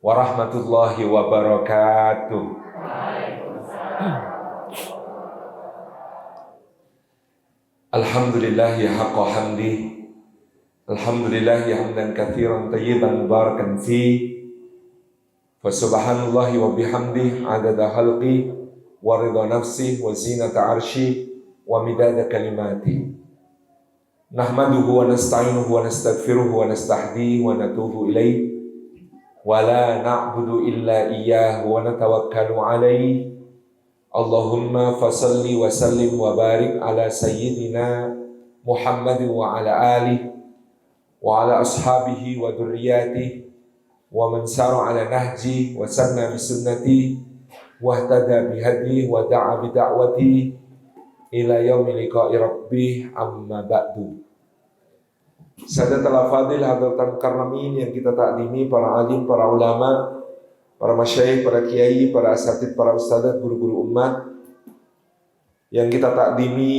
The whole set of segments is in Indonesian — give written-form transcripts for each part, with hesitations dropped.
warahmatullahi wabarakatuh. Alhamdulillahi haqqa hamdi. Alhamdulillahi hamdan katsiran tayyiban mubarakan fi. Fa subhanallahi wa bihamdihi adada khalqi wa ridha nafsi wa zinata arshi wa midada kalimati. Nahmaduhu wa nasta'inuhu wa nastaghfiruhu wa nastahdihi wa natubu ilaihi wa la na'budu illa iyyahu wa natawakkalu alaihi. Allahumma fasalli wa sallim wa barik ala sayyidina Muhammad wa ala alihi wa ala ashabihi wa dhurriyyatihi wa man sara ala nahji wa sanna bi sunnati wa ihtada bi hadihi wa da'a bi da'wati ila yaumi liqa'i rabbih, amma ba'du. Sadatul fadil hadratan karramin yang kita takdimi, para alim, para ulama, para masyayikh, para kiai, para asatidz, para ustadzat, guru-guru umat, yang kita takdimi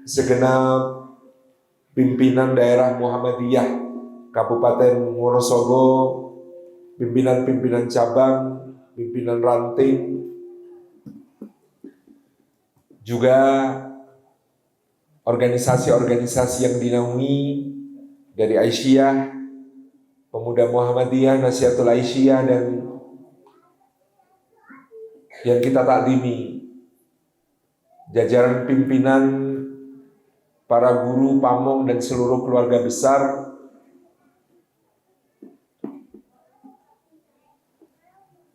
segenap pimpinan daerah Muhammadiyah Kabupaten Wonosobo, pimpinan-pimpinan cabang, pimpinan ranting, juga organisasi-organisasi yang dinaungi dari Aisyah, Pemuda Muhammadiyah, Nasihatul Aisyah, dan yang kita takdimi jajaran pimpinan, para guru, pamong, dan seluruh keluarga besar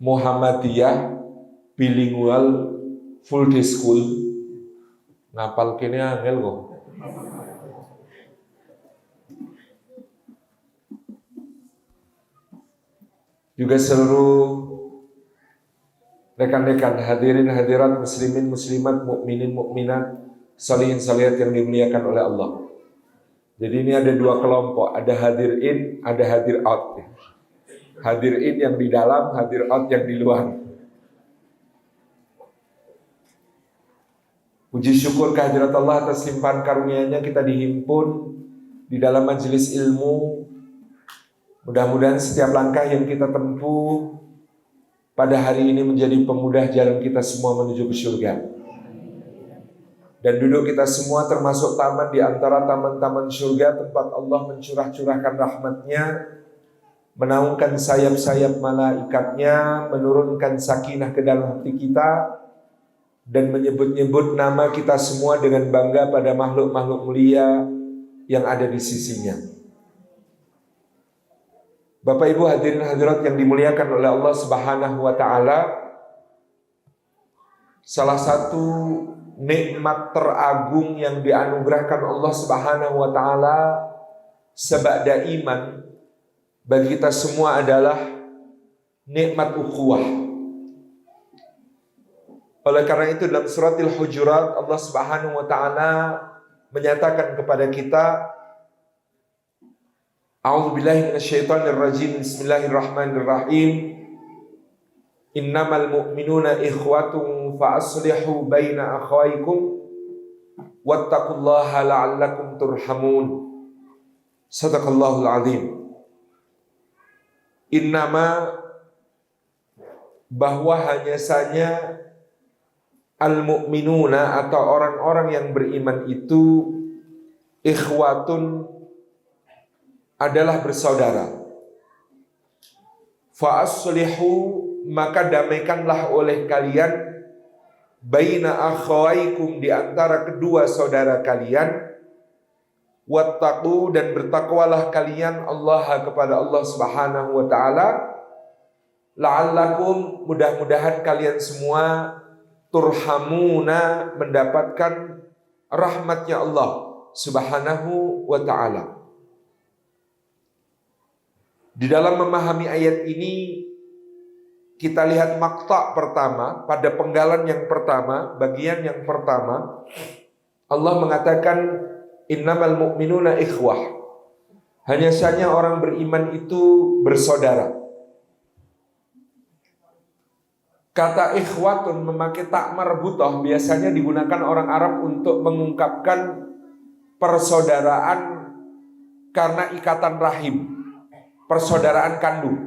Muhammadiyah Bilingual Full Day School. Ngapal kene angel kok. Juga seluruh rekan-rekan hadirin hadirat, muslimin muslimat, mukminin mukminat, sholihin sholiyat yang dimuliakan oleh Allah. Jadi ini ada dua kelompok, ada hadir in, ada hadir out. Hadir in yang di dalam, hadir out yang di luar. Puji syukur kehadirat Allah atas limpahan karunia-Nya kita dihimpun di dalam majelis ilmu. Mudah-mudahan setiap langkah yang kita tempuh pada hari ini menjadi pemudah jalan kita semua menuju ke surga. Dan duduk kita semua termasuk taman di antara taman-taman surga, tempat Allah mencurah-curahkan rahmat-Nya, menaungkan sayap-sayap malaikatnya, menurunkan sakinah ke dalam hati kita, dan menyebut-nyebut nama kita semua dengan bangga pada makhluk-makhluk mulia yang ada di sisinya. Bapak Ibu hadirin hadirat yang dimuliakan oleh Allah Subhanahu wa taala, salah satu nikmat teragung yang dianugerahkan Allah Subhanahu wa taala sebada iman bagi kita semua adalah nikmat ukhuwah. Oleh karena itu dalam suratil Hujurat Allah Subhanahu wa taala menyatakan kepada kita, A'udzubillahi minasyaitonir rajim. Bismillahirrahmanirrahim. Innamal mu'minuna ikhwatun fa aslihu baina akhawaykum wattaqullaha la'allakum turhamun. Shadaqallahul azim. Innama, bahwa hanya saja al-mu'minuna atau orang-orang yang beriman itu ikhwatun adalah bersaudara. Fa aslihu, maka damaikanlah oleh kalian baina akhawaikum, di antara kedua saudara kalian, wattaqu, dan bertakwalah kalian Allah kepada Allah Subhanahu wa taala, la'allakum, mudah-mudahan kalian semua turhamuna, mendapatkan rahmatnya Allah Subhanahu wa taala. Di dalam memahami ayat ini, kita lihat makta pertama, pada penggalan yang pertama, bagian yang pertama, Allah mengatakan innamal mu'minuna ikhwah. Hanya saja orang beriman itu bersaudara. Kata ikhwatun memakai tak marbutah biasanya digunakan orang Arab untuk mengungkapkan persaudaraan karena ikatan rahim, persaudaraan kandung.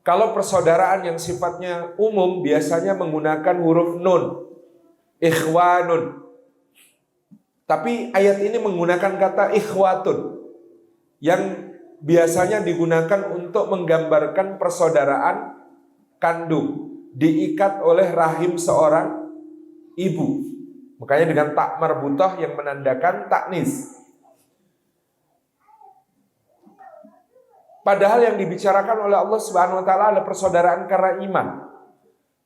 Kalau persaudaraan yang sifatnya umum biasanya menggunakan huruf nun, ikhwanun. Tapi ayat ini menggunakan kata ikhwatun yang biasanya digunakan untuk menggambarkan persaudaraan kandung, diikat oleh rahim seorang ibu. Makanya dengan tak marbutah yang menandakan taknis. Padahal yang dibicarakan oleh Allah Subhanahu wa taala adalah persaudaraan karena iman.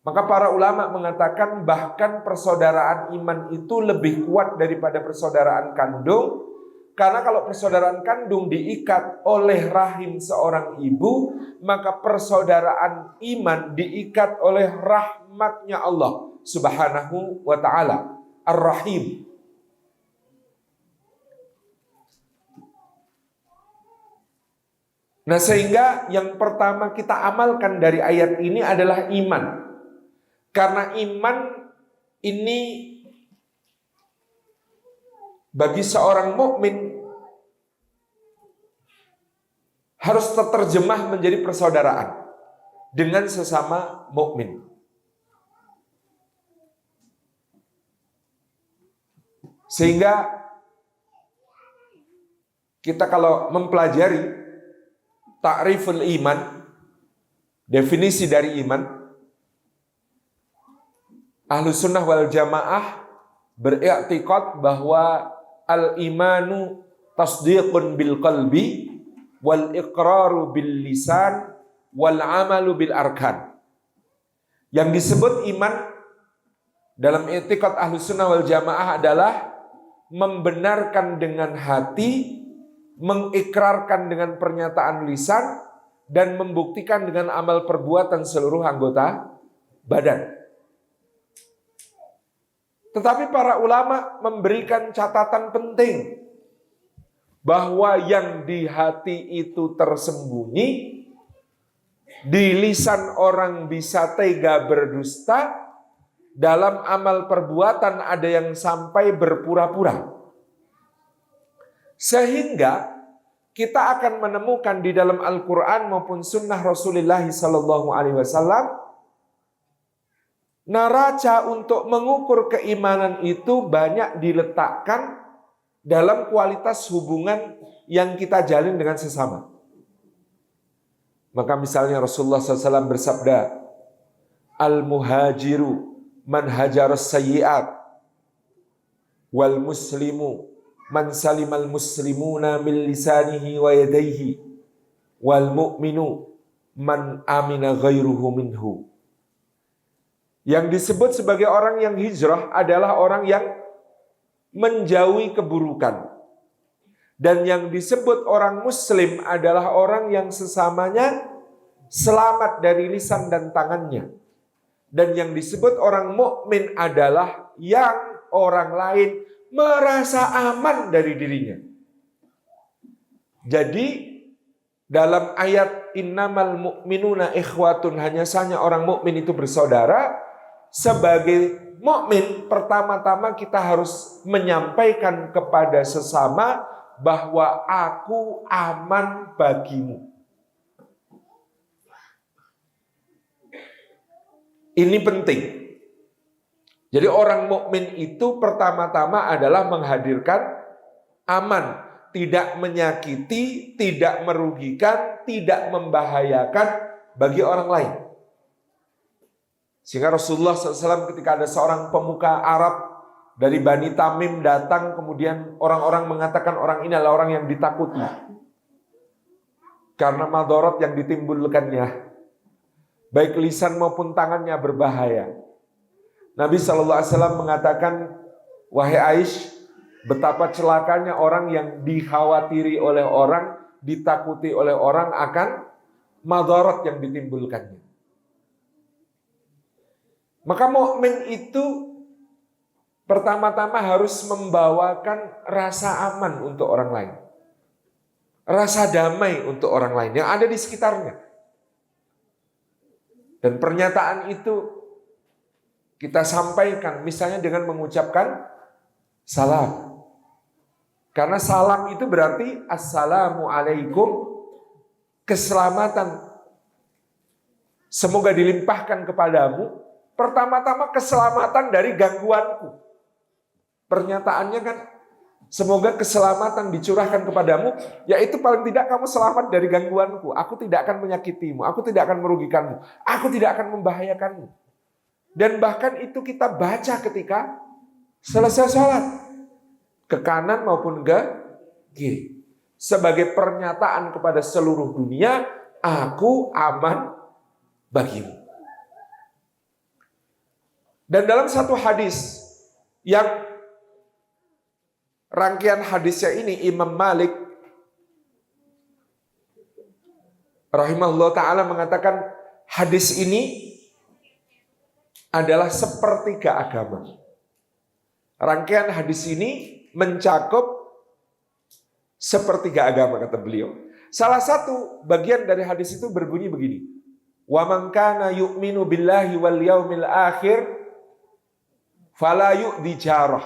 Maka para ulama mengatakan bahkan persaudaraan iman itu lebih kuat daripada persaudaraan kandung. Karena kalau persaudaraan kandung diikat oleh rahim seorang ibu, maka persaudaraan iman diikat oleh rahmatnya Allah Subhanahu wa ta'ala, Ar-Rahim. Nah, sehingga yang pertama kita amalkan dari ayat ini adalah iman. Karena iman ini bagi seorang mukmin harus terjemah menjadi persaudaraan dengan sesama mukmin. Sehingga kita kalau mempelajari ta'riful iman, definisi dari iman, Ahlus Sunnah wal Jamaah beriktikad bahwa al-imanu tasdiqun bil qalbi wal iqraru bil lisan wal amalu bil arkan. Yang disebut iman dalam i'tikad Ahlus Sunnah wal Jamaah adalah membenarkan dengan hati, mengikrarkan dengan pernyataan lisan, dan membuktikan dengan amal perbuatan seluruh anggota badan. Tetapi para ulama memberikan catatan penting bahwa yang di hati itu tersembunyi, di lisan orang bisa tega berdusta, dalam amal perbuatan ada yang sampai berpura-pura. Sehingga kita akan menemukan di dalam Al-Quran maupun Sunnah Rasulullah SAW neraca untuk mengukur keimanan itu banyak diletakkan dalam kualitas hubungan yang kita jalin dengan sesama. Maka misalnya Rasulullah SAW bersabda, Al-muhajiru man hajaras sayyi'at, wal muslimu man salimal muslimuna min lisanihi wa yadayhi, wal mu'minu man amina ghairuhu minhu. Yang disebut sebagai orang yang hijrah adalah orang yang menjauhi keburukan. Dan yang disebut orang muslim adalah orang yang sesamanya selamat dari lisan dan tangannya. Dan yang disebut orang mukmin adalah yang orang lain merasa aman dari dirinya. Jadi dalam ayat innamal mu'minuna ikhwatun, hanya saja orang mukmin itu bersaudara. Sebagai mukmin, pertama-tama kita harus menyampaikan kepada sesama bahwa aku aman bagimu. Ini penting. Jadi orang mukmin itu pertama-tama adalah menghadirkan aman, tidak menyakiti, tidak merugikan, tidak membahayakan bagi orang lain. Sehingga Rasulullah SAW ketika ada seorang pemuka Arab dari Bani Tamim datang, kemudian orang-orang mengatakan orang ini adalah orang yang ditakuti karena madarat yang ditimbulkannya, baik lisan maupun tangannya berbahaya. Nabi SAW mengatakan, wahai Aisyah, betapa celakanya orang yang dikhawatiri oleh orang, ditakuti oleh orang akan madarat yang ditimbulkannya. Maka mukmin itu pertama-tama harus membawakan rasa aman untuk orang lain. Rasa damai untuk orang lain yang ada di sekitarnya. Dan pernyataan itu kita sampaikan misalnya dengan mengucapkan salam. Karena salam itu berarti assalamualaikum, keselamatan. Semoga dilimpahkan kepadamu pertama-tama keselamatan dari gangguanku. Pernyataannya kan, semoga keselamatan dicurahkan kepadamu, yaitu paling tidak kamu selamat dari gangguanku. Aku tidak akan menyakitimu, aku tidak akan merugikanmu, aku tidak akan membahayakanmu. Dan bahkan itu kita baca ketika selesai sholat, ke kanan maupun ke kiri. Sebagai pernyataan kepada seluruh dunia, aku aman bagimu. Dan dalam satu hadis yang rangkaian hadisnya ini Imam Malik rahimahullah ta'ala mengatakan hadis ini adalah sepertiga agama. Rangkaian hadis ini mencakup sepertiga agama, kata beliau. Salah satu bagian dari hadis itu berbunyi begini. Wa man kana yu'minu billahi wal yaumil akhir fala yu'dhi jarah.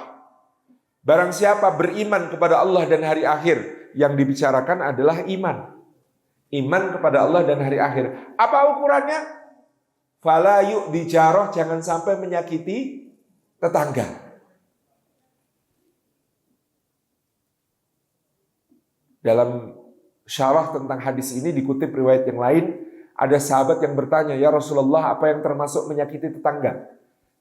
Barang siapa beriman kepada Allah dan hari akhir, yang dibicarakan adalah iman. Iman kepada Allah dan hari akhir. Apa ukurannya? Fala yu'dhi jarah, jangan sampai menyakiti tetangga. Dalam syarah tentang hadis ini dikutip riwayat yang lain, ada sahabat yang bertanya, "Ya Rasulullah, apa yang termasuk menyakiti tetangga?"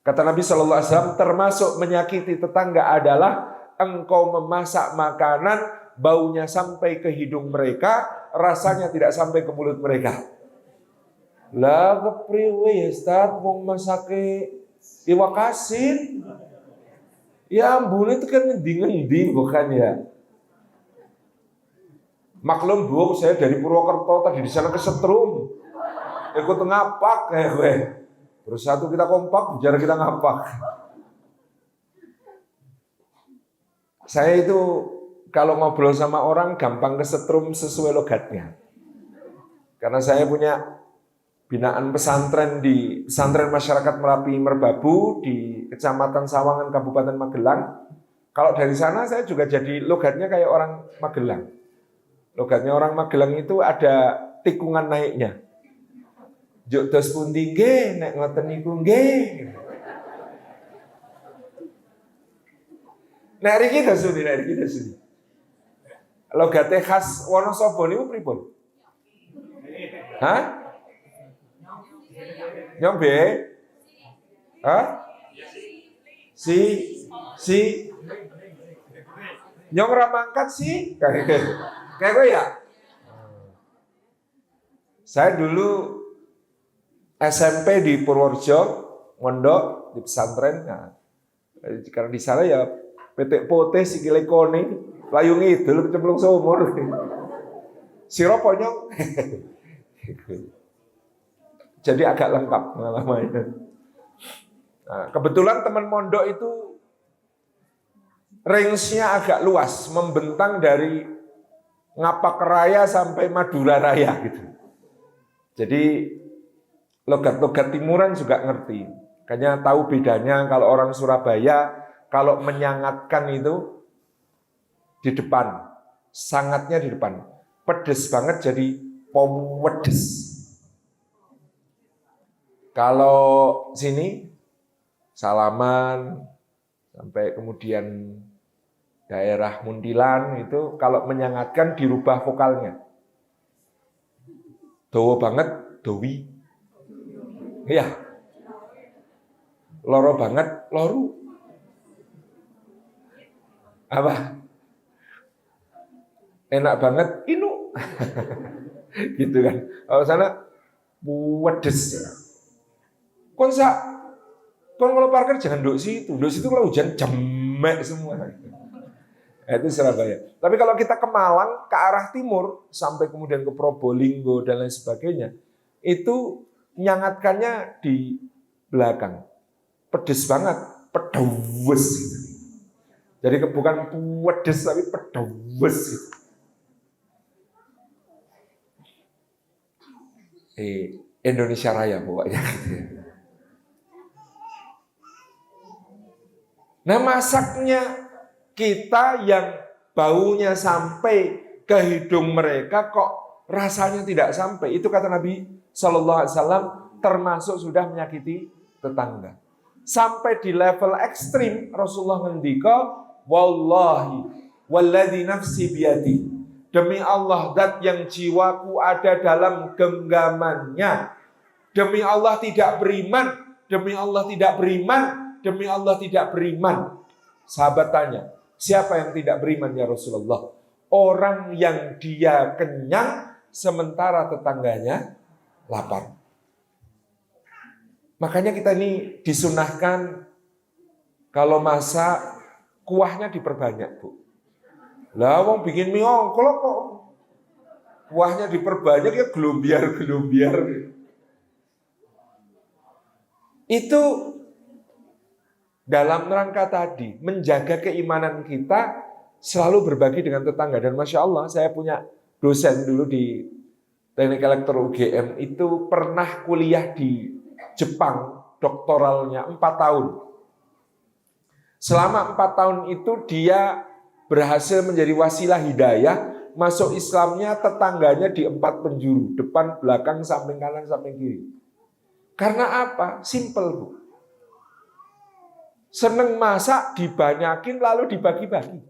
Kata Nabi SAW, termasuk menyakiti tetangga adalah engkau memasak makanan, baunya sampai ke hidung mereka, rasanya tidak sampai ke mulut mereka. Lah kepriwe ya Ustaz, wong masake iwak asin. Ya ampun, itu kan ngendi-ngendi bukan ya? Maklum Bu, saya dari Purwokerto tadi di sana kesetrum. Ikut ngapak kayak gue. Bersatu kita kompak, bicara kita ngapak. Saya itu kalau ngobrol sama orang gampang kesetrum sesuai logatnya. Karena saya punya binaan pesantren di pesantren masyarakat Merapi Merbabu di Kecamatan Sawangan, Kabupaten Magelang. Kalau dari sana saya juga jadi logatnya kayak orang Magelang. Logatnya orang Magelang itu ada tikungan naiknya. Juk dos pundi nggih nek ngoten niku nggih. Nek riki dasuni, nek riki dasuni. Logate khas Wonosobo niku pripun? Hah? Nyombe? Hah? Si nyong ramangkat sih. Kayak gue ya. Saya dulu SMP di Purworejo, mondok di pesantren. Nah, karena di sana ya petik pote sikile kone, layu ngidul kecemplung sumur. Sira ponyong. Jadi agak lengkap pengalamannya. Nah, kebetulan teman mondok itu range-nya agak luas, membentang dari Ngapak Raya sampai Madura Raya gitu. Jadi logat-logat timuran juga ngerti. Kayaknya tahu bedanya kalau orang Surabaya kalau menyangatkan itu di depan, sangatnya di depan. Pedes banget jadi pedes. Kalau sini salaman sampai kemudian daerah Muntilan itu kalau menyangatkan dirubah vokalnya. Dowo banget, dowi. Iya. Loro banget, loru. Apa? Enak banget, inu. Gitu kan. Kalau sana pedes. Kon kalau parkir jangan duduk situ. Duduk situ kalau hujan jemek semua. Itu Surabaya. Tapi kalau kita ke Malang, ke arah timur, sampai kemudian ke Probolinggo dan lain sebagainya, itu nyangatkannya di belakang. Pedes banget, pedes. Jadi bukan pedes, tapi pedes. Indonesia Raya pokoknya. Nah masaknya kita yang baunya sampai ke hidung mereka kok rasanya tidak sampai. Itu kata Nabi SAW, termasuk sudah menyakiti tetangga. Sampai di level ekstrim Rasulullah ngendika, wallahi walladzi nafsi biyadi, demi Allah zat yang jiwaku ada dalam genggamannya, demi Allah tidak beriman, demi Allah tidak beriman, demi Allah tidak beriman. Sahabat tanya, siapa yang tidak beriman ya Rasulullah? Orang yang dia kenyang sementara tetangganya lapar. Makanya kita ini disunahkan kalau masak kuahnya diperbanyak, Bu. Lah wong bikin mie ongkol kok kuahnya diperbanyak ya gelumbiar-gelumbiar. Itu dalam rangka tadi menjaga keimanan kita selalu berbagi dengan tetangga. Dan Masya Allah saya punya dosen dulu di Teknik Elektro UGM itu pernah kuliah di Jepang, doktoralnya 4 tahun. Selama 4 tahun itu dia berhasil menjadi wasilah hidayah, masuk Islamnya tetangganya di 4 penjuru, depan, belakang, samping kanan, samping kiri. Karena apa? Simple, Bu. Seneng masak, dibanyakin lalu dibagi-bagi.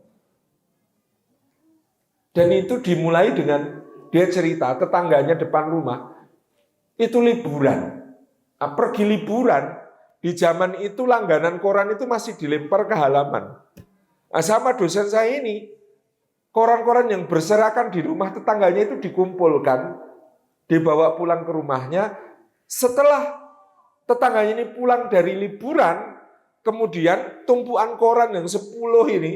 Dan itu dimulai dengan dia cerita tetangganya depan rumah itu liburan. Nah, pergi liburan di zaman itu langganan koran itu masih dilempar ke halaman. Nah, sama dosen saya ini koran-koran yang berserakan di rumah tetangganya itu dikumpulkan, dibawa pulang ke rumahnya. Setelah tetangganya ini pulang dari liburan, kemudian tumpuan koran yang 10 ini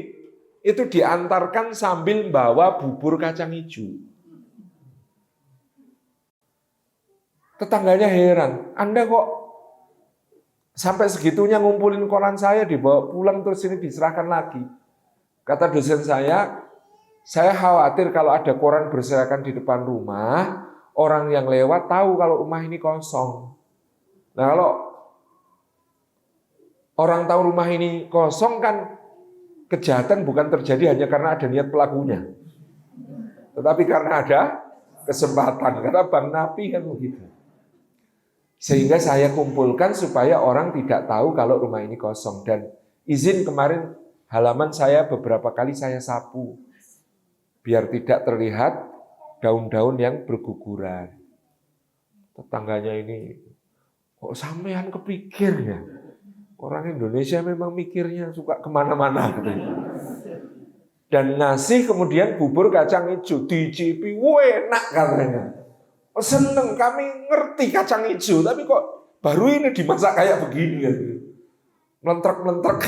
itu diantarkan sambil bawa bubur kacang hijau. Tetangganya heran, Anda kok sampai segitunya ngumpulin koran saya, dibawa pulang terus ini diserahkan lagi. Kata dosen saya khawatir kalau ada koran berserakan di depan rumah, orang yang lewat tahu kalau rumah ini kosong. Nah kalau orang tahu rumah ini kosong kan kejahatan bukan terjadi hanya karena ada niat pelakunya, tetapi karena ada kesempatan. Kata Bang Napi kan begitu. Sehingga saya kumpulkan supaya orang tidak tahu kalau rumah ini kosong. Dan izin kemarin halaman saya beberapa kali saya sapu. Biar tidak terlihat daun-daun yang berguguran. Tetangganya ini, kok sampean kepikir ya? Orang Indonesia memang mikirnya suka kemana-mana. Gitu. Dan ngasih kemudian bubur kacang hijau. Dicipi, enak katanya. Seneng, kami ngerti kacang hijau, tapi kok baru ini dimasak kayak begini kan? Melentrek-melentrek,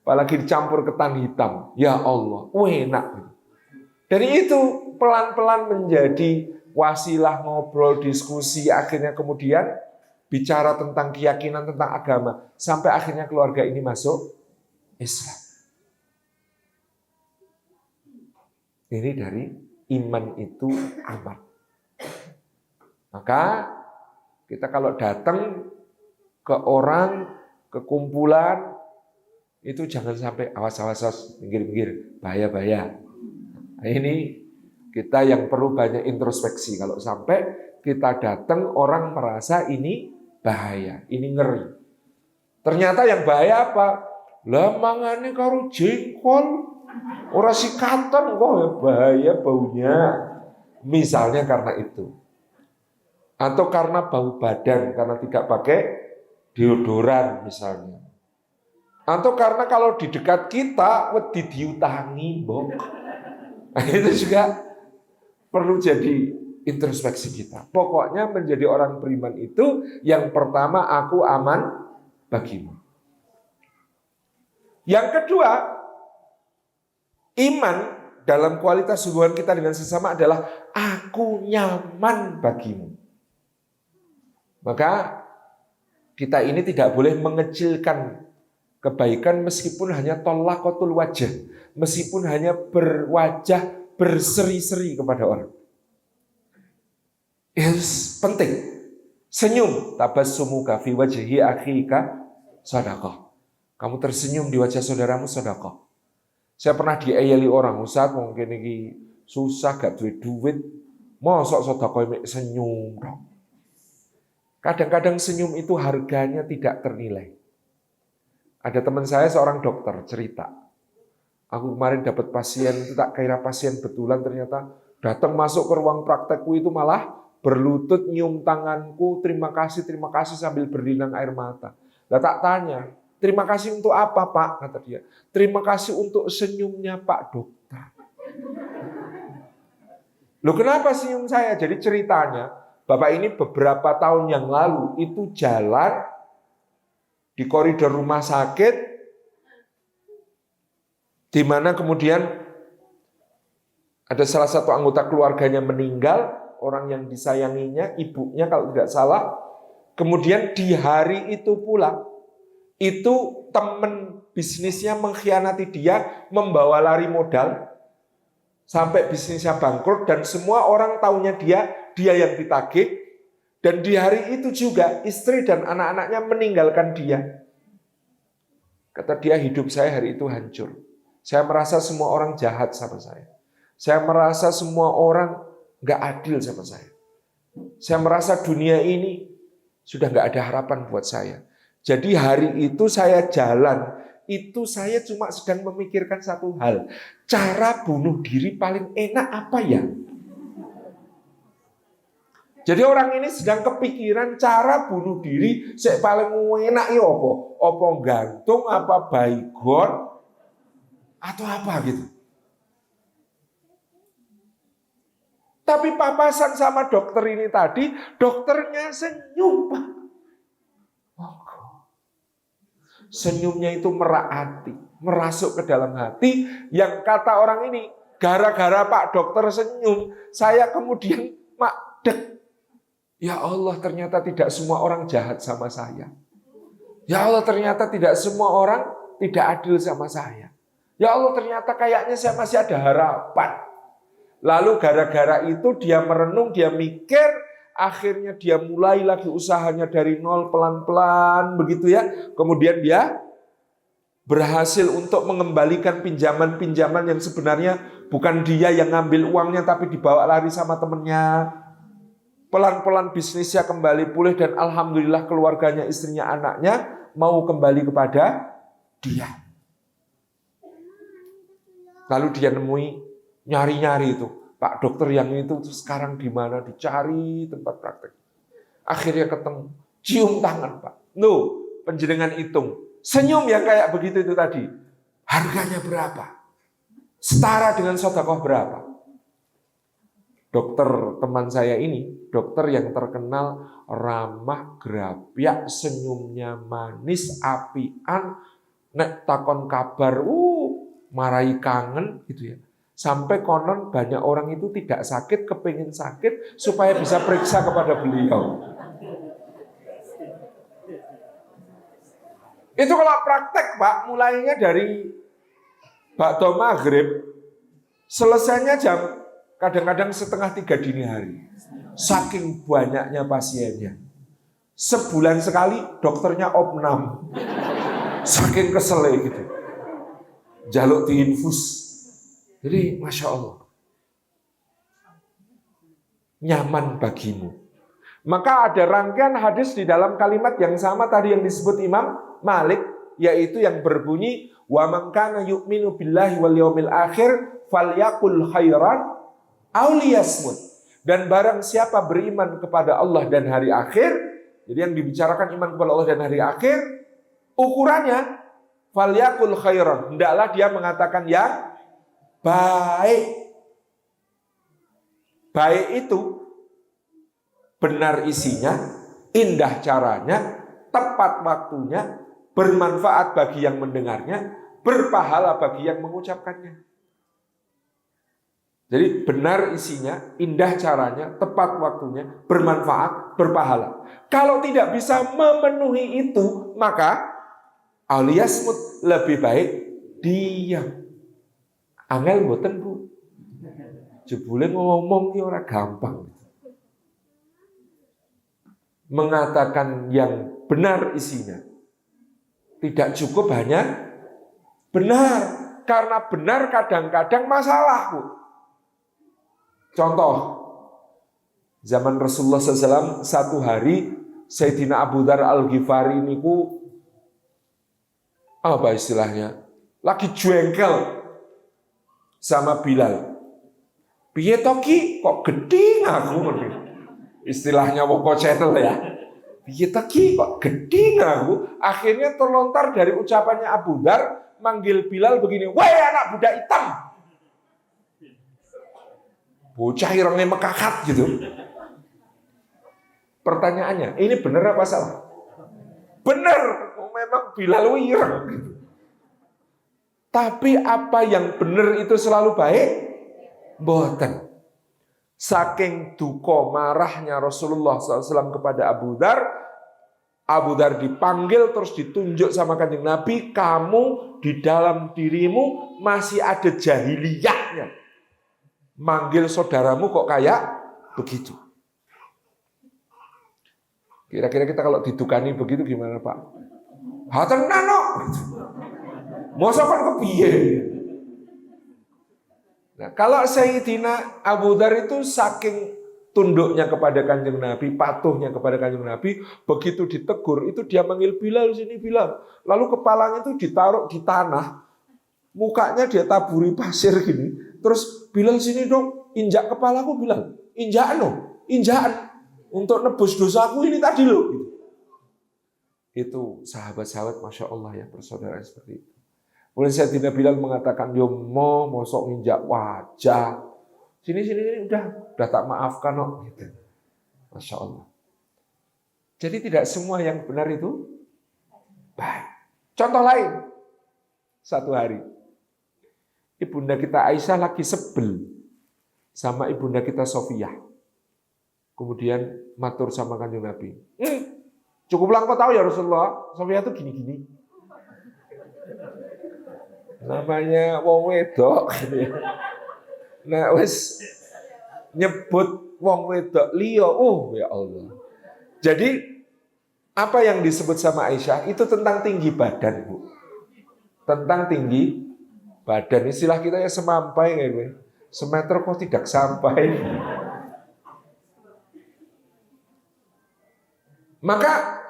apalagi dicampur ketan hitam. Ya Allah, enak. Dari itu pelan-pelan menjadi wasilah ngobrol, diskusi, akhirnya kemudian bicara tentang keyakinan, tentang agama, sampai akhirnya keluarga ini masuk Islam. Ini dari iman itu amal. Maka kita kalau datang ke orang, ke kumpulan, itu jangan sampai awas-awas, pinggir-pinggir, bahaya-bahaya. Nah, ini kita yang perlu banyak introspeksi. Kalau sampai kita datang, orang merasa ini bahaya, ini ngeri. Ternyata yang bahaya apa? Lah mangane karo jengkol, ora sikatan kok ya bahaya baunya. Misalnya karena itu. Atau karena bau badan, karena tidak pakai deodoran misalnya. Atau karena kalau di dekat kita, wedi diutangi, Mbok. Nah, itu juga perlu jadi introspeksi kita. Pokoknya menjadi orang beriman itu, yang pertama aku aman bagimu. Yang kedua, iman dalam kualitas hubungan kita dengan sesama adalah aku nyaman bagimu. Maka kita ini tidak boleh mengecilkan kebaikan meskipun hanya tolaqatul wajah, meskipun hanya berwajah berseri-seri kepada orang. Yes, penting. Senyum, tabassumuka fi wajhi akhika shadaqah. Kamu tersenyum di wajah saudaramu sedekah. Saya pernah diayali orang, Ustaz mungkin ini susah gak duit, mosok sedekah mek senyum dong. Kadang-kadang senyum itu harganya tidak ternilai. Ada teman saya seorang dokter cerita, aku kemarin dapat pasien, itu tak kira pasien betulan, ternyata datang masuk ke ruang praktekku itu malah berlutut nyium tanganku, terima kasih sambil berlinang air mata. Lah tak tanya, terima kasih untuk apa Pak? Kata dia, terima kasih untuk senyumnya Pak Dokter. Loh kenapa senyum saya? Jadi ceritanya, Bapak ini beberapa tahun yang lalu itu jalan di koridor rumah sakit, di mana kemudian ada salah satu anggota keluarganya meninggal, orang yang disayanginya, ibunya kalau tidak salah. Kemudian di hari itu pula, itu teman bisnisnya mengkhianati dia, membawa lari modal, sampai bisnisnya bangkrut, dan semua orang taunya dia yang ditagih. Dan di hari itu juga istri dan anak-anaknya meninggalkan dia. Kata dia, hidup saya hari itu hancur. Saya merasa semua orang jahat sama saya. Saya merasa semua orang gak adil sama saya. Saya merasa dunia ini sudah gak ada harapan buat saya. Jadi hari itu saya jalan, itu saya cuma sedang memikirkan satu hal. Cara bunuh diri paling enak apa ya? Jadi orang ini sedang kepikiran cara bunuh diri sing paling enak ya apa? Apa gantung, apa baygon, atau apa gitu. Tapi papasan sama dokter ini tadi, dokternya senyum, Pak. Senyumnya itu merahati, merasuk ke dalam hati, yang kata orang ini, gara-gara Pak dokter senyum, saya kemudian makdek. Ya Allah, ternyata tidak semua orang jahat sama saya. Ya Allah, ternyata tidak semua orang tidak adil sama saya. Ya Allah, ternyata kayaknya saya masih ada harapan. Lalu gara-gara itu dia merenung, dia mikir, akhirnya dia mulai lagi usahanya dari nol pelan-pelan begitu ya. Kemudian dia berhasil untuk mengembalikan pinjaman-pinjaman yang sebenarnya bukan dia yang ngambil uangnya tapi dibawa lari sama temennya. Pelan-pelan bisnisnya kembali pulih dan alhamdulillah keluarganya, istrinya, anaknya mau kembali kepada dia. Lalu dia nemui, nyari-nyari itu, Pak dokter yang itu sekarang di mana, dicari tempat praktek. Akhirnya ketemu, cium tangan Pak. No, penjenengan hitung. Senyum yang kayak begitu itu tadi. Harganya berapa? Setara dengan sedekah berapa? Dokter teman saya ini, dokter yang terkenal ramah, grapyak, senyumnya manis, apian, nek takon kabar, marai kangen gitu ya. Sampai konon banyak orang itu tidak sakit, kepingin sakit supaya bisa periksa kepada beliau. Itu kalau praktek Pak, mulainya dari bakdo maghrib, selesainya kadang-kadang setengah 3 dini hari. Saking banyaknya pasiennya. Sebulan sekali dokternya opnam. Saking kesel gitu. Jaluk diinfus. Jadi Masya Allah. Nyaman bagimu. Maka ada rangkaian hadis di dalam kalimat yang sama tadi yang disebut Imam Malik. Yaitu yang berbunyi, wa man kana yu'minu billahi wal yawmil akhir falyaqul khairan auliyasmut. Dan barang siapa beriman kepada Allah dan hari akhir, jadi yang dibicarakan iman kepada Allah dan hari akhir, ukurannya falyakul khairan, hendaklah dia mengatakan yang baik. Baik itu benar isinya, indah caranya, tepat waktunya, bermanfaat bagi yang mendengarnya, berpahala bagi yang mengucapkannya. Jadi benar isinya, indah caranya, tepat waktunya, bermanfaat, berpahala. Kalau tidak bisa memenuhi itu, maka aliyasmut, lebih baik diam. Angel mboten Bu. Jebule ngomong ki ora gampang. Mengatakan yang benar isinya. Tidak cukup hanya benar, karena benar kadang-kadang masalah Bu. Contoh, zaman Rasulullah SAW satu hari Sayyidina Abu Dzar Al-Ghifari niku apa istilahnya? Lagi jengkel sama Bilal. Piye to Ki, kok geding aku. Istilahnya Woko Channel ya. Piye to Ki, kok geding aku. Akhirnya terlontar dari ucapannya Abu Dzar manggil Bilal begini, "Woi anak budak hitam." Bocah irengnya mekakat gitu. Pertanyaannya, ini benar apa salah? Benar, memang Bilal ireng. Tapi apa yang benar itu selalu baik? Mboten. Saking duka marahnya Rasulullah SAW kepada Abu Dzar dipanggil terus ditunjuk sama Kanjeng Nabi, kamu di dalam dirimu masih ada jahiliyahnya. Manggil saudaramu kok kayak begitu. Kira-kira kita kalau didukani begitu gimana Pak? Hatenan no. Masa kan kepiye? Nah, kalau Sayyidina Abu Dzar itu saking tunduknya kepada Kanjeng Nabi, patuhnya kepada Kanjeng Nabi, begitu ditegur itu dia manggil Bilal, sini Bilal. Lalu kepalanya itu ditaruh di tanah, mukanya dia taburi pasir gini. Terus Bilal sini dong, injak kepalaku Bilal, injakan untuk nebus dosaku ini tadi loh. Itu sahabat-sahabat, masya Allah ya persaudaraan seperti itu. Kemudian Sayyidina Bilal mengatakan, yo mosok nginjak wajah. Sini, udah tak maafkan kok. Gitu. Masya Allah. Jadi tidak semua yang benar itu baik. Contoh lain, satu hari ibunda kita Aisyah lagi sebel sama ibunda kita Sofiyah. Kemudian matur sama Kanjeng Nabi. Cukuplah engkau tahu ya Rasulullah, Sofiyah itu gini-gini. Namanya wong wedok. Nah, wis nyebut wong wedok liya, ya Allah. Jadi apa yang disebut sama Aisyah itu tentang tinggi badan, Bu. Tentang tinggi badan. Istilah kita ya semampai kayak gue. Semeter kok tidak sampai. Maka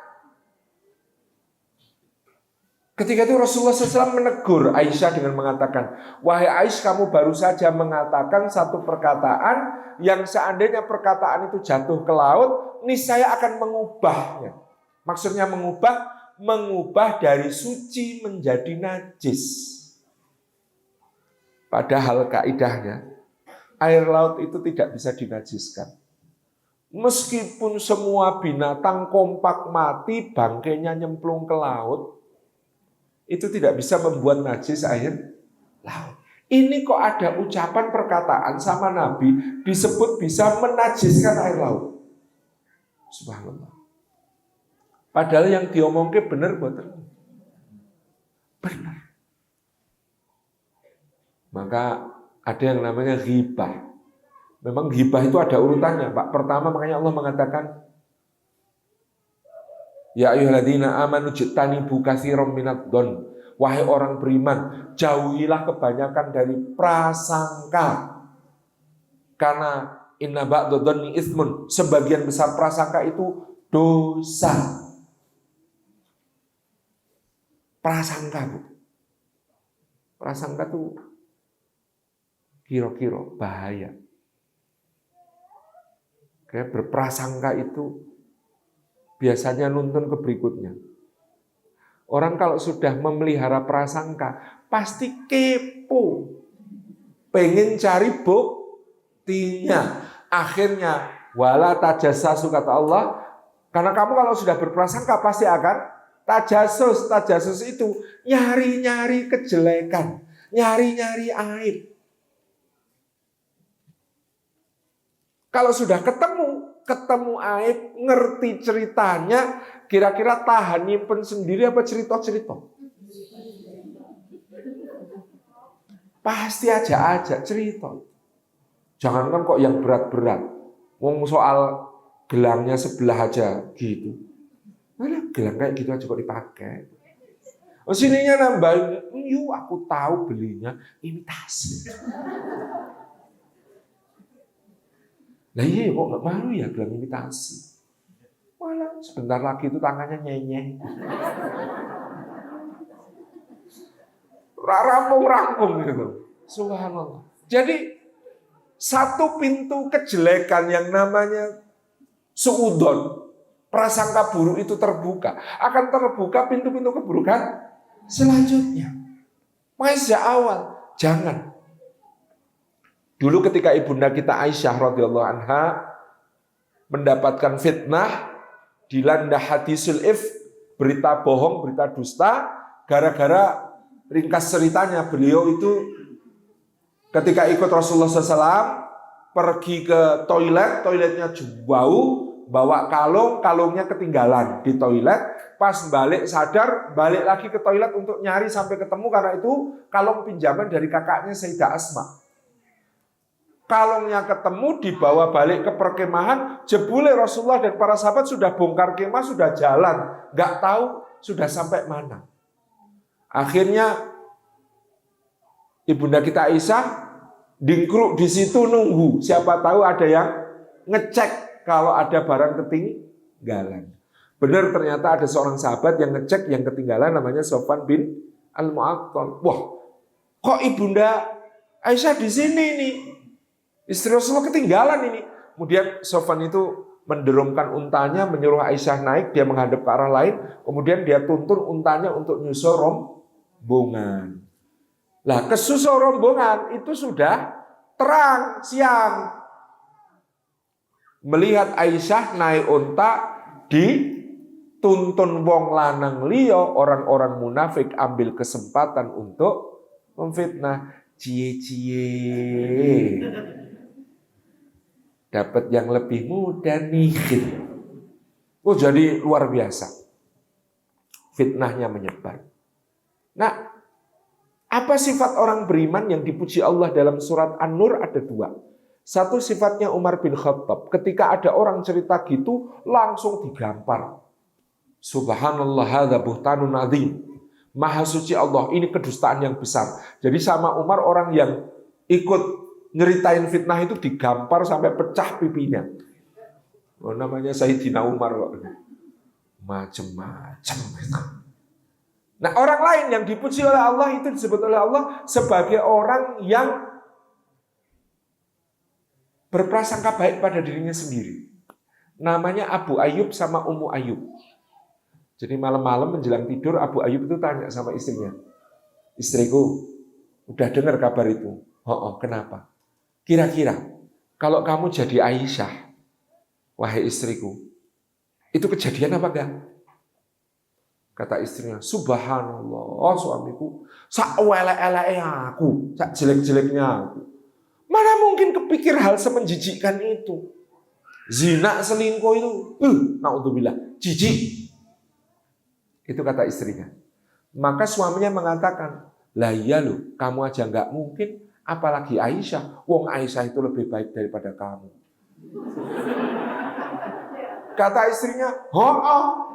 ketika itu Rasulullah SAW menegur Aisyah dengan mengatakan, wahai Aisyah, kamu baru saja mengatakan satu perkataan yang seandainya perkataan itu jatuh ke laut, niscaya akan mengubahnya. Maksudnya mengubah dari suci menjadi najis. Padahal kaidahnya, air laut itu tidak bisa dinajiskan. Meskipun semua binatang kompak mati, bangkainya nyemplung ke laut, itu tidak bisa membuat najis air laut. Ini kok ada ucapan perkataan sama Nabi disebut bisa menajiskan air laut. Subhanallah. Padahal yang diomongke benar betul. Benar. Maka ada yang namanya ghibah. Memang ghibah itu ada urutannya, Pak. Pertama makanya Allah mengatakan, ya ayyuhalladzina amanu jtanibu katsiran minadh-dhon. Wahai orang beriman, jauhilah kebanyakan dari prasangka. Karena inna ba'dadh-dhonni itsmun, sebagian besar prasangka itu dosa. Prasangka, Bu. Prasangka itu kira-kira bahaya. Kayak berprasangka itu biasanya nuntun ke berikutnya. Orang kalau sudah memelihara prasangka, pasti kepo. Pengen cari buktinya. Akhirnya, wala tajassasu kata Allah. Karena kamu kalau sudah berprasangka, pasti akan tajasus. Tajasus itu nyari-nyari kejelekan. Nyari-nyari aib. Kalau sudah ketemu aib, ngerti ceritanya, kira-kira tahan nyimpen sendiri apa cerita-cerita? Pasti aja cerita. Jangankan kok yang berat-berat. Wong soal gelangnya sebelah aja gitu. Nah, gelang kayak gitu aja kok dipakai. Oh, sininya nambahin, aku tahu belinya imitasi. Nah iya kok nggak malu ya gelang imitasi. Malah sebentar lagi itu tangannya nyenyeh. Rampung-rampung gitu. Subhanallah. Jadi satu pintu kejelekan yang namanya suudon, prasangka buruk itu terbuka. Akan terbuka pintu-pintu keburukan selanjutnya. Makanya sejak awal, jangan. Dulu ketika ibunda kita Aisyah radhiyallahu anha mendapatkan fitnah, dilanda hadisul if, berita bohong, berita dusta, gara-gara ringkas ceritanya beliau itu ketika ikut Rasulullah SAW pergi ke toilet, toiletnya jauh, bawa kalung, kalungnya ketinggalan di toilet, pas balik sadar, balik lagi ke toilet untuk nyari sampai ketemu karena itu kalung pinjaman dari kakaknya Sayyidah Asma. Kalungnya ketemu, dibawa balik ke perkemahan, jebule Rasulullah dan para sahabat sudah bongkar kemah, sudah jalan, nggak tahu sudah sampai mana. Akhirnya ibunda kita Aisyah dingkruk di situ nunggu, siapa tahu ada yang ngecek kalau ada barang ketinggalan. Benar, ternyata ada seorang sahabat yang ngecek yang ketinggalan, namanya Sofwan bin Al-Mu'attal. Wah, kok ibunda Aisyah di sini nih? Istri Rasulullah ketinggalan ini. Kemudian Sofwan itu menderumkan untanya, menyuruh Aisyah naik, dia menghadap ke arah lain, kemudian dia tuntun untanya untuk nyusul rombongan. Lah, kesusul rombongan itu sudah terang siang. Melihat Aisyah naik unta dituntun wong lanang liya, orang-orang munafik ambil kesempatan untuk memfitnah. Cie-cie. Dapat yang lebih muda nih. Oh, jadi luar biasa. Fitnahnya menyebar. Nah, apa sifat orang beriman yang dipuji Allah dalam surat An-Nur? Ada dua. Satu sifatnya Umar bin Khattab. Ketika ada orang cerita gitu, langsung digampar. Subhanallah, hadza buhtanun adzim. Maha suci Allah, ini kedustaan yang besar. Jadi sama Umar, orang yang ikut nyeritain fitnah itu digampar sampai pecah pipinya. Oh, namanya Sayyidina Umar kok. Macem-macem. Nah, orang lain yang dipuji oleh Allah itu disebut oleh Allah sebagai orang yang berprasangka baik pada dirinya sendiri. Namanya Abu Ayyub sama Ummu Ayyub. Jadi malam-malam menjelang tidur Abu Ayyub itu tanya sama istrinya. Istriku, udah dengar kabar itu? Oh, kenapa? Kira-kira kalau kamu jadi Aisyah, wahai istriku, itu kejadian apa enggak? Kata istrinya, subhanallah, suamiku, sak elek-eleke aku, sak jelek-jeleknya aku. Mana mungkin kepikir hal semenjijikkan itu? Zina, selingkuh itu, naudzubillah, jijik. Itu kata istrinya. Maka suaminya mengatakan, lah iya loh, kamu aja enggak mungkin, apalagi Aisyah. Wong Aisyah itu lebih baik daripada kamu. Kata istrinya, oh.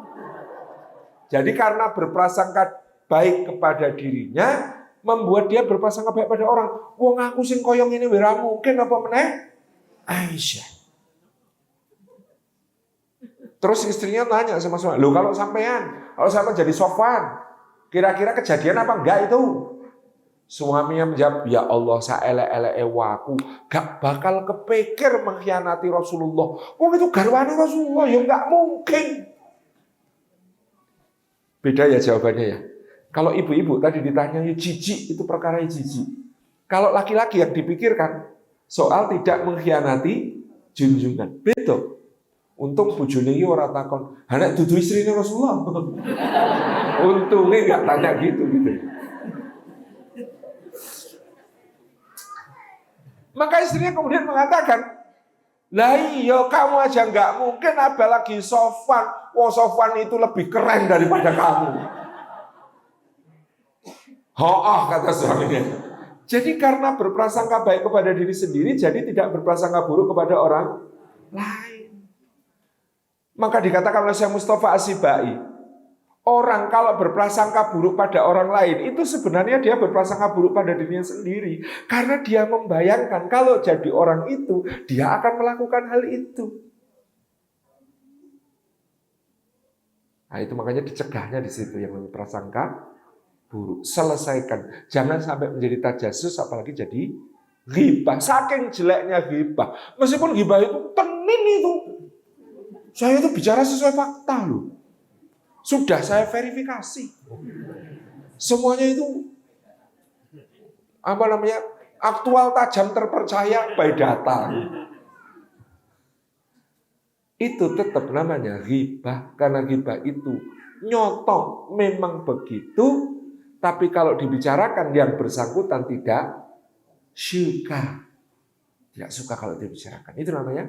Jadi karena berprasangka baik kepada dirinya, membuat dia berprasangka baik pada orang. Wong aku sing koyong ini wira mungkin apa meneh? Aisyah. Terus istrinya tanya sama suami, loh kalau sampean jadi Sofwan, kira-kira kejadian apa enggak itu? Suaminya menjawab, ya Allah, saelek-eleke waku gak bakal kepikir mengkhianati Rasulullah. Wong itu garwane Rasulullah, ya enggak mungkin. Beda ya jawabannya ya. Kalau ibu-ibu tadi ditanya, ya jijik, itu perkara jijik. Kalau laki-laki yang dipikirkan soal tidak mengkhianati junjungan. Beda. Untung bojone iki ora takon, "Hanek dudu istrine Rasulullah." Untungnya enggak tanya gitu. Maka istrinya kemudian mengatakan, lah iya kamu aja nggak mungkin, apalagi Sofwan. Wah, Sofwan itu lebih keren daripada kamu. Kata suaminya. Jadi karena berprasangka baik kepada diri sendiri, jadi tidak berprasangka buruk kepada orang lain. Maka dikatakan oleh Syekh Mustafa As-Sibai, orang kalau berprasangka buruk pada orang lain, itu sebenarnya dia berprasangka buruk pada dirinya sendiri. Karena dia membayangkan kalau jadi orang itu, dia akan melakukan hal itu. Nah, itu makanya dicegahnya di situ yang namanya prasangka buruk. Selesaikan. Jangan sampai menjadi tajasus apalagi jadi ghibah. Saking jeleknya ghibah. Meskipun ghibah itu penin itu. Saya itu bicara sesuai fakta loh. Sudah saya verifikasi. Semuanya itu aktual, tajam, terpercaya by data. Itu tetap namanya ghibah, karena ghibah itu nyotong memang begitu, tapi kalau dibicarakan yang bersangkutan tidak suka. Tidak suka kalau dibicarakan. Itu namanya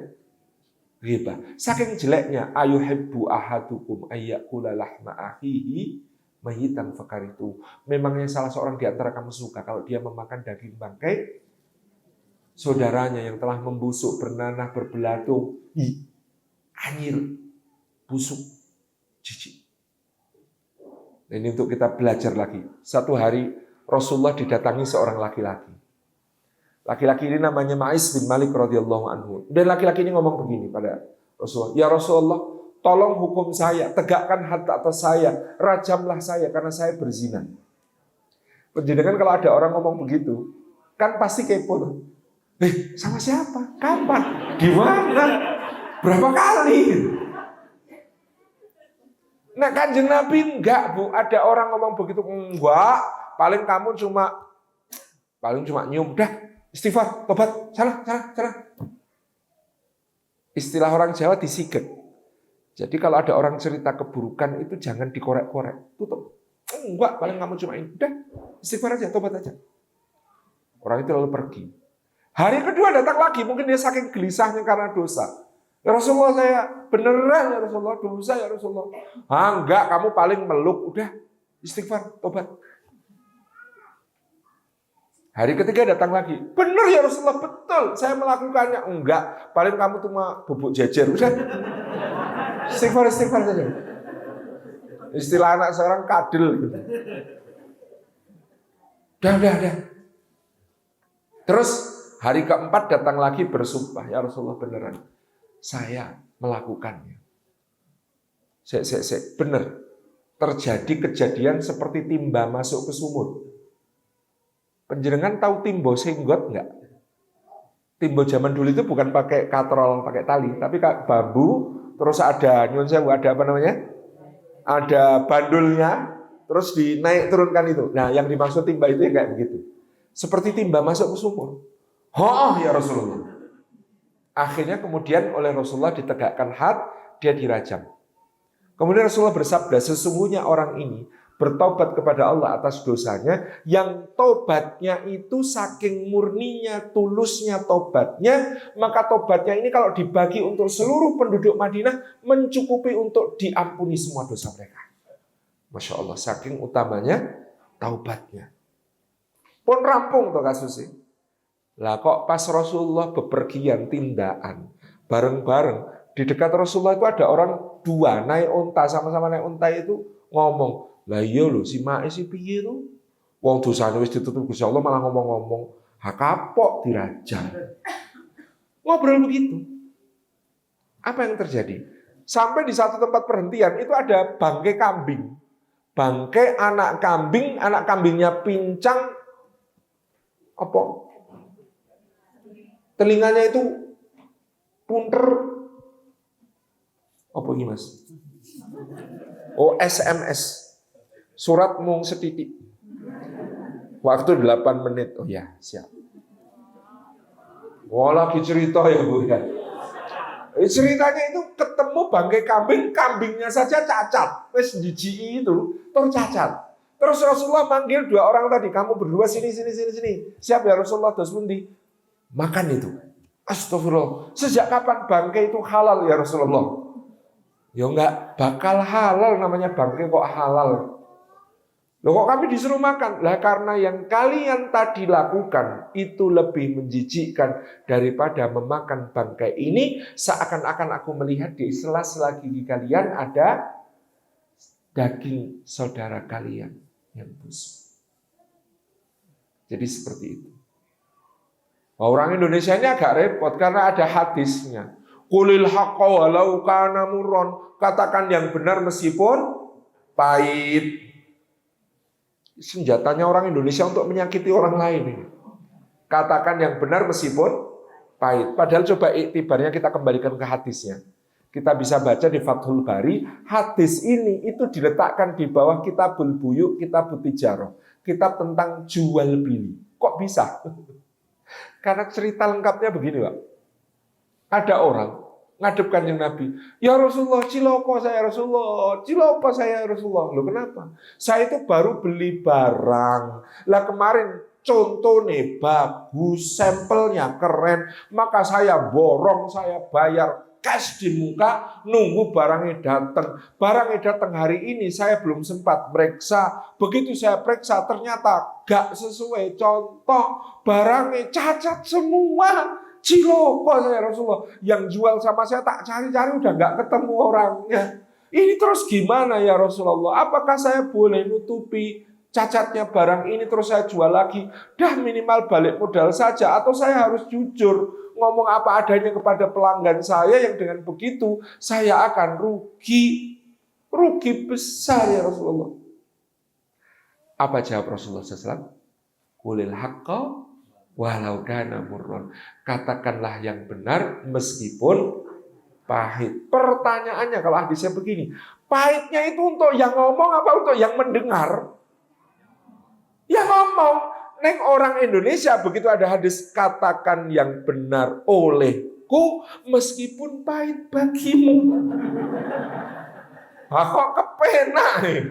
ghibah. Saking jeleknya ayuhibbu ahadukum ayyakula lahma akhihi mayitan fakaritu. Memangnya salah seorang di antara kamu suka kalau dia memakan daging bangkai saudaranya yang telah membusuk, bernanah, berbelatung, anyir, busuk, jijik. Ini untuk kita belajar lagi. Satu hari Rasulullah didatangi seorang laki-laki. Laki-laki ini namanya Ma'is bin Malik radhiyallahu anhu. Dan laki-laki ini ngomong begini pada Rasulullah, "Ya Rasulullah, tolong hukum saya, tegakkan had atas saya, rajamlah saya karena saya berzina." Penjelasan kalau ada orang ngomong begitu, kan pasti kepo. Sama siapa? Kapan? Di mana? Berapa kali? Nah, Kanjeng Nabi enggak, Bu. Ada orang ngomong begitu, enggak. Paling kamu cuma nyium, dah, istighfar, tobat, salah. Istilah orang Jawa disiget. Jadi kalau ada orang cerita keburukan itu jangan dikorek-korek, tutup. Enggak, paling kamu cuma ini, dah, istighfar aja, tobat aja. Orang itu lalu pergi. Hari kedua datang lagi, mungkin dia saking gelisahnya karena dosa. Ya Rasulullah, saya beneran ya Rasulullah, dosa ya Rasulullah. Enggak, kamu paling meluk, udah istighfar, tobat. Hari ketiga datang lagi, bener ya Rasulullah, betul, saya melakukannya. Enggak, paling kamu cuma bubuk jejer, udah istighfar saja. Istilah anak sekarang kadel gitu. Udah. Terus hari keempat datang lagi bersumpah, ya Rasulullah beneran, saya melakukannya. Benar. Terjadi kejadian seperti timba masuk ke sumur. Penjenengan tahu timbo senggot enggak? Timbo zaman dulu itu bukan pakai katrol, pakai tali, tapi bambu, terus ada ada bandulnya, terus dinaik turunkan itu. Nah, yang dimaksud timba itu ya kayak begitu. Seperti timba masuk ke sumur. Ya Rasulullah. Akhirnya kemudian oleh Rasulullah ditegakkan had, dia dirajam. Kemudian Rasulullah bersabda, sesungguhnya orang ini bertobat kepada Allah atas dosanya, yang tobatnya itu saking murninya, tulusnya tobatnya, maka tobatnya ini kalau dibagi untuk seluruh penduduk Madinah, mencukupi untuk diampuni semua dosa mereka. Masya Allah, saking utamanya taubatnya. Pun rampung tuh kasusnya. Lah kok pas Rasulullah bepergian tindakan bareng-bareng, di dekat Rasulullah itu ada orang dua naik unta, sama-sama naik unta itu ngomong, lah iya lho si Ma'is si piye to? Wong dosane wis ditutup Gusti Allah malah ngomong-ngomong, ha kapok dirajam. Ngobrol begitu. Apa yang terjadi? Sampai di satu tempat perhentian itu ada bangkai kambing. Bangkai anak kambingnya pincang telinganya itu punter. Apa ini Mas? SMS. Surat mung setitik. Waktu 8 menit. Oh ya, siap. Lagi cerita ya Bu ya. Ceritanya itu ketemu bangkai kambingnya saja cacat. Wes jijiki itu tercacat. Terus Rasulullah manggil dua orang tadi, kamu berdua sini. Siap ya Rasulullah, terus pundi? Makan itu. Astagfirullah. Sejak kapan bangkai itu halal ya Rasulullah? Ya enggak bakal halal, namanya bangkai kok halal. Loh kok kami disuruh makan? Lah karena yang kalian tadi lakukan itu lebih menjijikkan daripada memakan bangkai ini. Seakan-akan aku melihat di sela-sela gigi kalian ada daging saudara kalian yang busuk. Jadi seperti itu. Orang Indonesia ini agak repot karena ada hadisnya. Qulil haqqa walau kana murron. Katakan yang benar meskipun pahit. Senjatanya orang Indonesia untuk menyakiti orang lain ini. Katakan yang benar meskipun pahit. Padahal coba iktibarnya kita kembalikan ke hadisnya. Kita bisa baca di Fathul Bari, hadis ini itu diletakkan di bawah Kitabul Buyu, Kitabut Tijarah. Kitab tentang jual beli. Kok bisa? Karena cerita lengkapnya begini, Pak. Ada orang ngadep Kanjeng Nabi, ya Rasulullah, ciloko saya Rasulullah, ciloko saya Rasulullah. Loh kenapa? Saya itu baru beli barang. Lah kemarin contoh nih bagus, sampelnya keren, maka saya borong, saya bayar cash di muka, nunggu barangnya datang. Barangnya datang hari ini, saya belum sempat periksa. Begitu saya periksa, ternyata gak sesuai contoh. Barangnya cacat semua. Ciloko saya Rasulullah. Yang jual sama saya tak cari-cari, udah gak ketemu orangnya. Ini terus gimana ya Rasulullah? Apakah saya boleh nutupi cacatnya barang ini terus saya jual lagi? Dah minimal balik modal saja. Atau saya harus jujur ngomong apa adanya kepada pelanggan saya, yang dengan begitu saya akan rugi besar ya Rasulullah. Apa jawab Rasulullah SAW? Qulil haqqa walau kana murron. Katakanlah yang benar meskipun pahit. Pertanyaannya kalau hadisnya begini, pahitnya itu untuk yang ngomong apa untuk yang mendengar? Yang ngomong. Neng orang Indonesia begitu ada hadis katakan yang benar olehku meskipun pahit bagimu. Kok kepenak nih?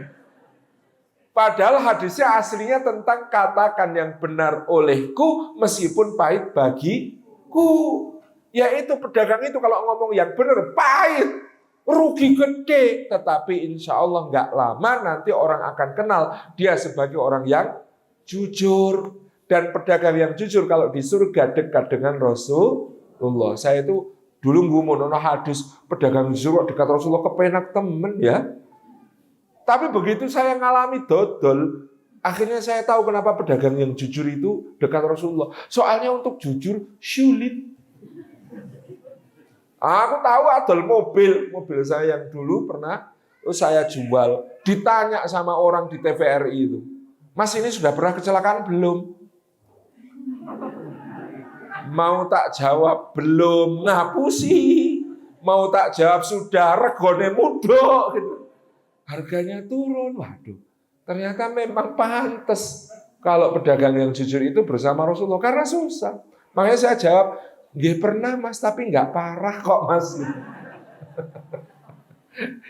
Padahal hadisnya aslinya tentang katakan yang benar olehku meskipun pahit bagiku. Yaitu pedagang itu kalau ngomong yang benar pahit, rugi gede. Tetapi insya Allah nggak lama nanti orang akan kenal dia sebagai orang yang jujur. Dan pedagang yang jujur kalau di surga dekat dengan Rasulullah. Saya itu dulu ngumono hadis pedagang jujur dekat Rasulullah kepenak temen ya. Tapi begitu saya ngalami dodol, akhirnya saya tahu kenapa pedagang yang jujur itu dekat Rasulullah. Soalnya untuk jujur sulit. Aku tahu adol mobil saya yang dulu pernah saya jual. Ditanya sama orang di TVRI itu, Mas ini sudah pernah kecelakaan belum? Mau tak jawab belum, ngapusi. Mau tak jawab sudah, regone mudok gitu. Harganya turun, waduh. Ternyata memang pantas kalau pedagang yang jujur itu bersama Rasulullah karena susah. Makanya saya jawab, nggih pernah Mas, tapi nggak parah kok Mas.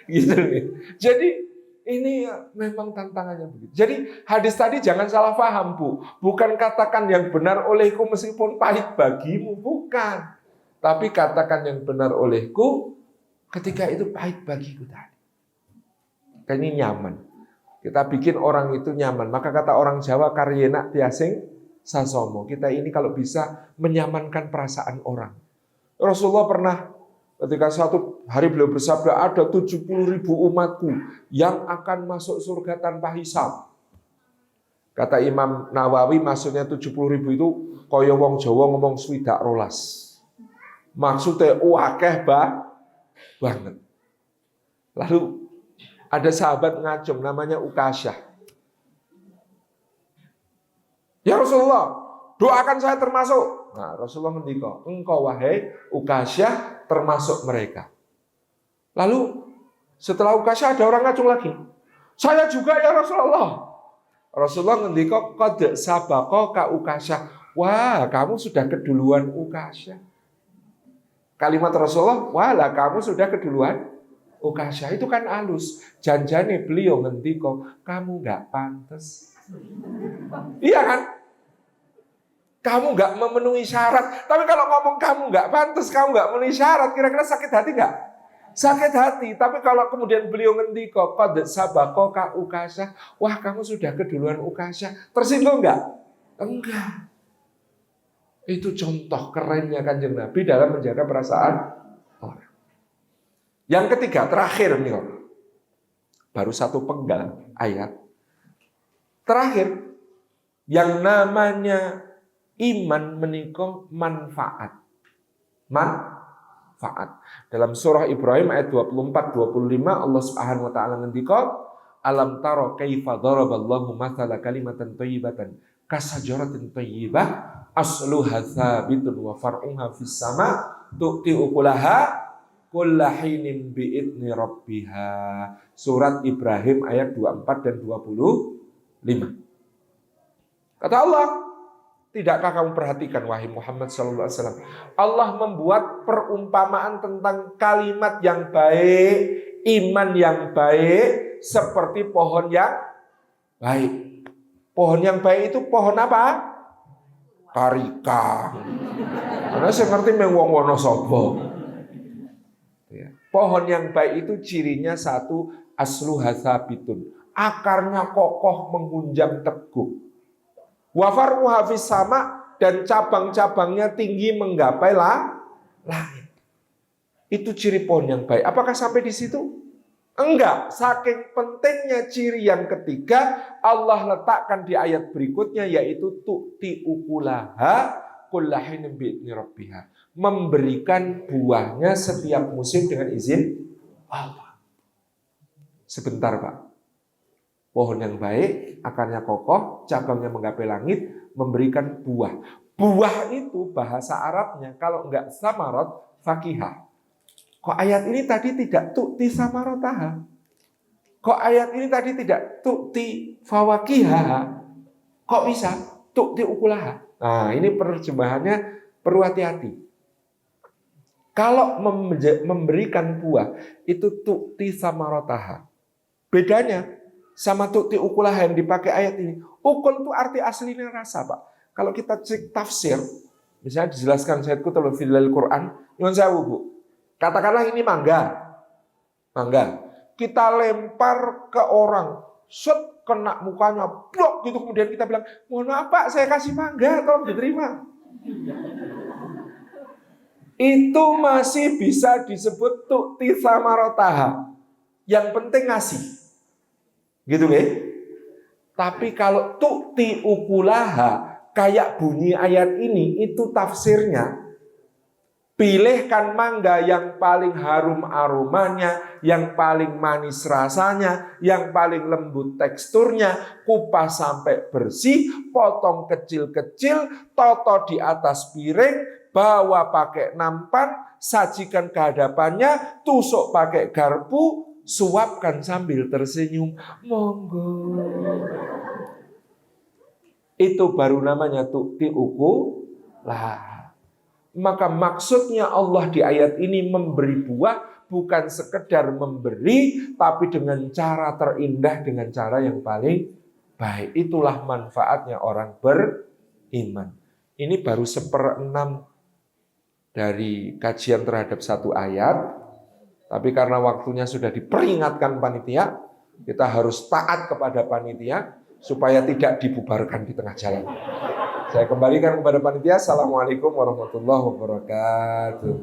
Gitu nih. Jadi ini memang tantangannya begitu. Jadi hadis tadi jangan salah paham, Bu. Bukan katakan yang benar olehku meskipun pahit bagimu, bukan. Tapi katakan yang benar olehku ketika itu pahit bagiku tadi. Ini nyaman. Kita bikin orang itu nyaman. Maka kata orang Jawa, karyena tiasing sasomo. Kita ini kalau bisa menyamankan perasaan orang. Rasulullah pernah ketika suatu hari beliau bersabda, ada 70.000 umatku yang akan masuk surga tanpa hisab. Kata Imam Nawawi, maksudnya 70.000 itu kaya wong Jawa ngomong swidak rolas. Maksudnya akeh banget. Lalu ada sahabat ngacung namanya Ukasyah. Ya Rasulullah, doakan saya termasuk. Nah, Rasulullah ngendika, engkau wahai Ukasyah termasuk mereka. Lalu setelah Ukasyah ada orang ngacung lagi. Saya juga ya Rasulullah. Rasulullah ngendika, qad sabaqa ka Ukasyah. Wah, kamu sudah keduluan Ukasyah. Kalimat Rasulullah, wah lah kamu sudah keduluan Ukasyah. Itu kan halus. Janjane beliau ngendika, kamu nggak pantas. Iya kan? Kamu nggak memenuhi syarat. Tapi kalau ngomong kamu nggak pantas, kamu nggak memenuhi syarat, kira-kira sakit hati nggak? Sakit hati. Tapi kalau kemudian beliau ngendika, qad sabaqa ka Ukasyah, wah kamu sudah keduluan Ukasyah, tersinggung nggak? Enggak. Itu contoh kerennya Kanjeng Nabi dalam menjaga perasaan orang. Yang ketiga, terakhir nih, baru satu penggal ayat. Terakhir, yang namanya iman menika manfaat. bermanfaat. Dalam surah Ibrahim ayat 24-25 Allah Subhanahu wa taala ngendika, alam taro kaifa daraballahu mathala kalimatan thayyibatan kasajaratin thayyibah asluha tsabitun wa far'uha fis sama tu'ti ukulaha kullahinin bi'idni rabbiha. Surat Ibrahim ayat 24 dan 25. Kata Allah, tidakkah kamu perhatikan wahai Muhammad sallallahu alaihi wasallam, Allah membuat perumpamaan tentang kalimat yang baik, iman yang baik seperti pohon yang baik. Pohon yang baik itu pohon apa? Karika. Karena saya ngerti mengwong wono sapa. Pohon yang baik itu cirinya satu, asluha tsabitun. Akarnya kokoh menghunjam teguh. Wa far'uha fis sama, dan cabang-cabangnya tinggi menggapai langit. Itu ciri pohon yang baik. Apakah sampai di situ? Enggak. Saking pentingnya ciri yang ketiga, Allah letakkan di ayat berikutnya, yaitu tu'ti ukulaha kullahinin bi'idni rabbiha. Memberikan buahnya setiap musim dengan izin Allah. Sebentar Pak. Pohon yang baik, akarnya kokoh, cabangnya menggapai langit, memberikan buah. Buah itu bahasa Arabnya kalau enggak samarot, fakihah. Kok ayat ini tadi tidak tu'ti samarotaha? Kok ayat ini tadi tidak tu'ti fawakihah? Kok bisa tu'ti ukulaha? Nah, ini penerjemahannya perlu hati-hati. Kalau memberikan buah itu tu'ti samarotaha. Bedanya sama tu'ti ukulaha yang dipakai ayat ini. Ukul itu arti aslinya rasa, Pak. Kalau kita cek tafsir, misalnya dijelaskan Sayyid Qutb fil Quran, nyuwun sewu, Bu. Katakanlah ini mangga. Mangga. Kita lempar ke orang, set kena mukanya, blok gitu, kemudian kita bilang, "Mohon maaf, Pak, saya kasih mangga, tolong diterima." Itu masih bisa disebut tu'ti samarotaha. Yang penting ngasih. Gitu ya. Tapi kalau tu'ti ukulaha, kayak bunyi ayat ini, itu tafsirnya. Pilihkan mangga yang paling harum aromanya, yang paling manis rasanya, yang paling lembut teksturnya, kupas sampai bersih, potong kecil-kecil, toto di atas piring, bawa pakai nampan, sajikan ke hadapannya, tusuk pakai garpu, suapkan sambil tersenyum. Monggo. Itu baru namanya tu'ti ukulaha. Maka maksudnya Allah di ayat ini memberi buah bukan sekedar memberi, tapi dengan cara terindah, dengan cara yang paling baik. Itulah manfaatnya orang beriman. Ini baru 1/6 dari kajian terhadap satu ayat. Tapi karena waktunya sudah diperingatkan panitia, kita harus taat kepada panitia supaya tidak dibubarkan di tengah jalan. Saya kembalikan kepada panitia. Assalamualaikum warahmatullahi wabarakatuh.